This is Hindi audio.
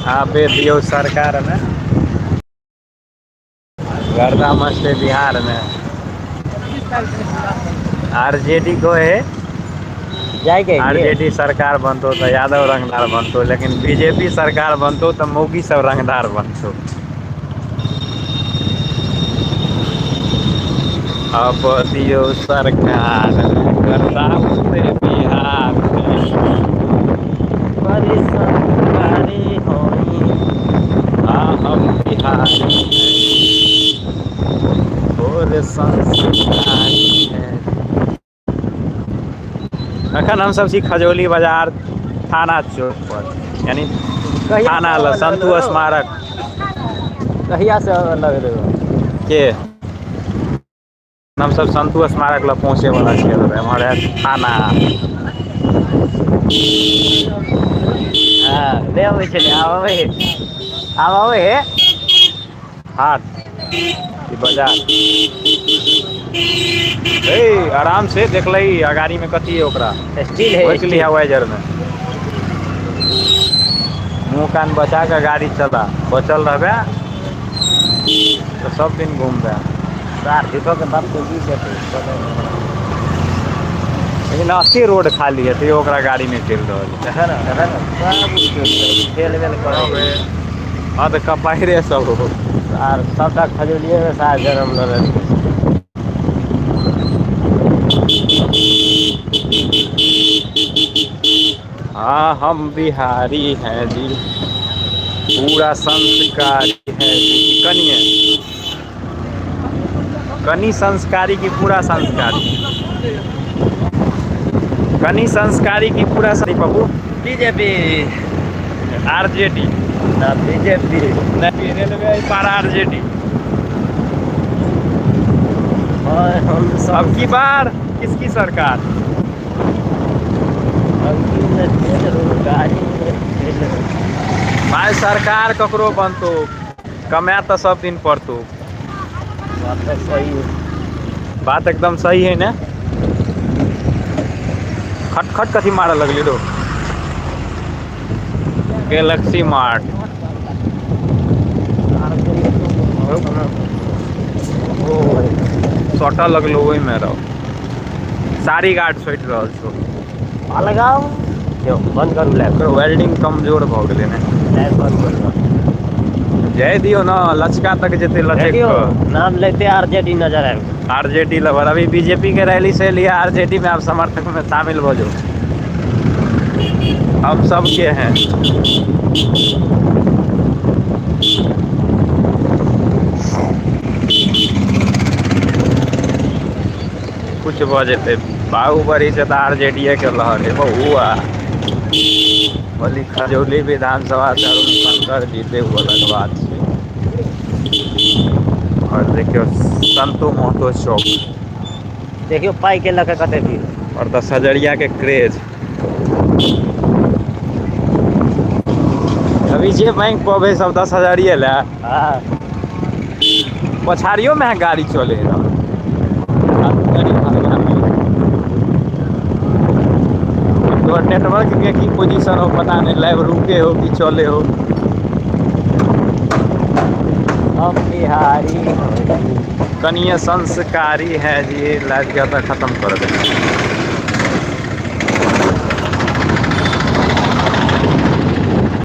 आबे दियो सरकार में गर्दा मचते बिहार में। आरजेडी को है जाएगा के आरजेडी सरकार बनतो तो यादव रंगदार बनतो, लेकिन बीजेपी सरकार बनतो तो मौगी सब रंगदार बनतो। अब दियो सरकार गर्दा मचते बिहार में। बड़ी सरकारी होई। हाँ हम बिहारी हैं और संस्कारी हैं। अखन हम सब छी खजौली बाजार थाना चौक पर, यानी कहिया थाना से ल लगल संतु हो? स्मारक कहिया से लग रहे हो? के हम सब संतु स्मारक ल पहुँचे वाला छियै। हमारे थाना हाँ ले अबै छलै, आब अबै हे, आब अबै हे। हाट कि बाजार हे आराम से देखलही अगाड़ी में कथी है ओकरा स्टील है भोइक स्टील। लिहा वाइजर में। मुँह कान बचा के गाड़ी चला, बचल रहबे तो सब दिन घूमबे। सार झूठो के बाप को की देते। लेकिन अस्सी रोड खाली है तो ओकरा गाड़ी नहीं चल रहा है ना सब खेल वेल करे। हाँ तो कपाहिरे सब हो। सार सबटा खजूलिए में सार जन्म लेलक। हाँ हम बिहारी हैं जी, पूरा संस्कारी है जी। कनिए कनी संस्कारी की पूरा संस्कारी, कनी संस्कारी की पूरा सही बाबू। बीजेपी आरजेडी ना बीजेपी नहीं, रेलवे पार आरजेडी। और हम अब सब की बार किसकी सरकार? भाई सरकार ककरो बनतो, कमाए तो सब दिन पड़तो। बात तो सही है। बात एकदम सही है ना। खटखट कथी मारऽ लगली रो? गैलेक्सी मार्ट सटा लगलो ओहि में रहो। सारी गार्ड सोचि रहल छौ। लगाओ जो बंद करू लैब। वेल्डिंग कमजोर भऽ गेलै ने। लैब बंद करू। जाय दियो ना, लचका तक जेते लचक के। नाम लेते आरजेडी नजर आएब। आरजेडी लवर अभी बीजेपी के रैली से लिया आरजेडी में आप समर्थक में शामिल हो जाओ। हम सब के हैं। कुछ बजते बाहुबली से तो आरजेडी के लहर है बहुआ। बोली खजौली विधानसभा से अरुण शंकर जीते हुआ अलग बात है। और देखियो संतु महतो चौक, देखियो पाई के लके कते भीड़। और 10,000 के क्रेज। अभी जे बैंक पवे सब 10,000 ला। हाँ पछाड़ियों में गाड़ी चले रहा। तो नेटवर्क के की पोजीशन हो पता नहीं, लाइव रुके हो कि चले हो। हम बिहारी कनिए संस्कारी है जी, लाइव क्या खत्म कर दे।